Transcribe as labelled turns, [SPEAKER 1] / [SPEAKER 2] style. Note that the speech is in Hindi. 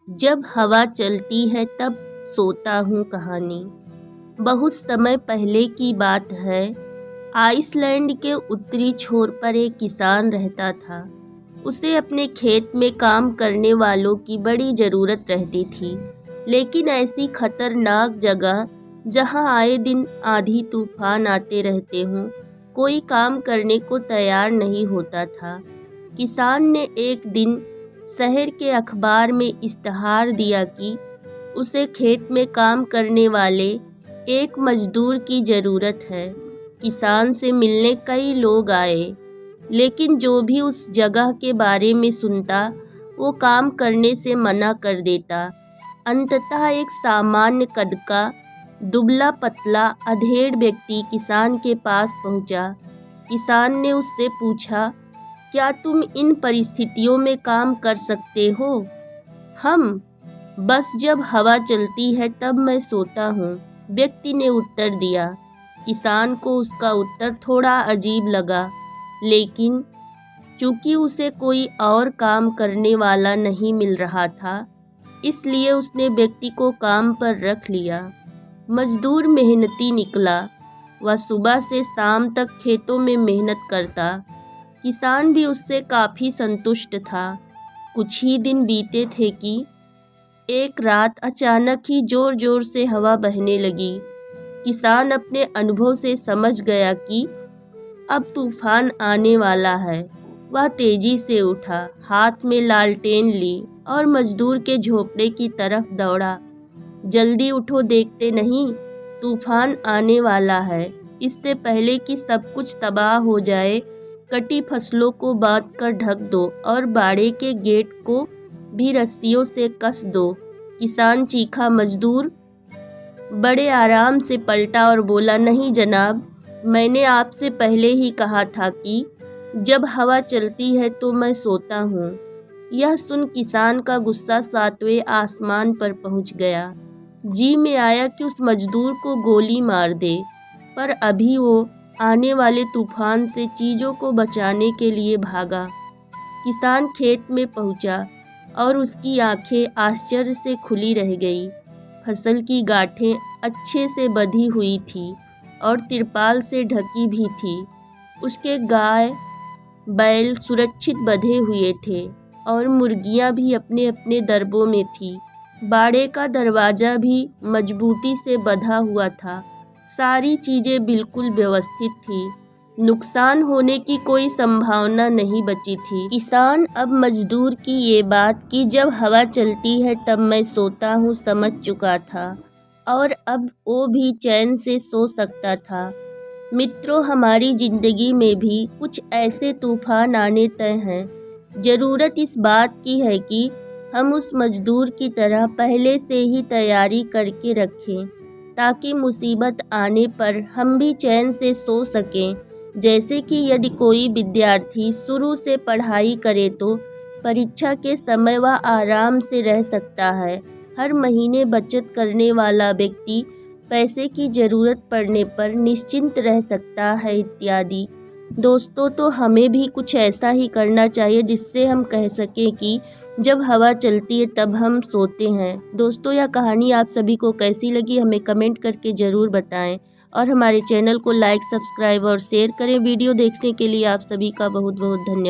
[SPEAKER 1] जब हवा चलती है तब सोता हूँ कहानी। बहुत समय पहले की बात है। आइसलैंड के उत्तरी छोर पर एक किसान रहता था। उसे अपने खेत में काम करने वालों की बड़ी ज़रूरत रहती थी, लेकिन ऐसी खतरनाक जगह जहाँ आए दिन आंधी तूफान आते रहते हों, कोई काम करने को तैयार नहीं होता था। किसान ने एक दिन शहर के अखबार में इश्तहार दिया कि उसे खेत में काम करने वाले एक मजदूर की ज़रूरत है। किसान से मिलने कई लोग आए, लेकिन जो भी उस जगह के बारे में सुनता वो काम करने से मना कर देता। अंततः एक सामान्य कद का दुबला पतला अधेड़ व्यक्ति किसान के पास पहुंचा। किसान ने उससे पूछा, क्या तुम इन परिस्थितियों में काम कर सकते हो? हम बस जब हवा चलती है तब मैं सोता हूँ, व्यक्ति ने उत्तर दिया। किसान को उसका उत्तर थोड़ा अजीब लगा, लेकिन चूंकि उसे कोई और काम करने वाला नहीं मिल रहा था, इसलिए उसने व्यक्ति को काम पर रख लिया। मजदूर मेहनती निकला। वह सुबह से शाम तक खेतों में मेहनत करता। किसान भी उससे काफ़ी संतुष्ट था। कुछ ही दिन बीते थे कि एक रात अचानक ही ज़ोर ज़ोर से हवा बहने लगी। किसान अपने अनुभव से समझ गया कि अब तूफान आने वाला है। वह तेजी से उठा, हाथ में लालटेन ली और मजदूर के झोपड़े की तरफ दौड़ा। जल्दी उठो, देखते नहीं, तूफान आने वाला है। इससे पहले कि सब कुछ तबाह हो जाए, कटी फसलों को बांधकर ढक दो और बाड़े के गेट को भी रस्सियों से कस दो। किसान चीखा। मजदूर बड़े आराम से पलटा और बोला, नहीं जनाब, मैंने आपसे पहले ही कहा था कि जब हवा चलती है तो मैं सोता हूँ। यह सुन किसान का गुस्सा सातवें आसमान पर पहुँच गया। जी में आया कि उस मजदूर को गोली मार दे, पर अभी वो आने वाले तूफान से चीज़ों को बचाने के लिए भागा। किसान खेत में पहुंचा और उसकी आंखें आश्चर्य से खुली रह गई। फसल की गांठें अच्छे से बंधी हुई थी और तिरपाल से ढकी भी थी। उसके गाय बैल सुरक्षित बंधे हुए थे और मुर्गियां भी अपने अपने दरबों में थी। बाड़े का दरवाज़ा भी मजबूती से बंधा हुआ था। सारी चीज़ें बिल्कुल व्यवस्थित थी। नुकसान होने की कोई संभावना नहीं बची थी। किसान अब मजदूर की ये बात कि जब हवा चलती है तब मैं सोता हूँ समझ चुका था, और अब वो भी चैन से सो सकता था। मित्रों, हमारी ज़िंदगी में भी कुछ ऐसे तूफान आने तय हैं। ज़रूरत इस बात की है कि हम उस मजदूर की तरह पहले से ही तैयारी करके रखें, ताकि मुसीबत आने पर हम भी चैन से सो सकें। जैसे कि यदि कोई विद्यार्थी शुरू से पढ़ाई करे तो परीक्षा के समय वह आराम से रह सकता है। हर महीने बचत करने वाला व्यक्ति पैसे की ज़रूरत पड़ने पर निश्चिंत रह सकता है, इत्यादि। दोस्तों, तो हमें भी कुछ ऐसा ही करना चाहिए जिससे हम कह सकें कि जब हवा चलती है तब हम सोते हैं। दोस्तों, यह कहानी आप सभी को कैसी लगी हमें कमेंट करके ज़रूर बताएं, और हमारे चैनल को लाइक, सब्सक्राइब और शेयर करें। वीडियो देखने के लिए आप सभी का बहुत बहुत धन्यवाद।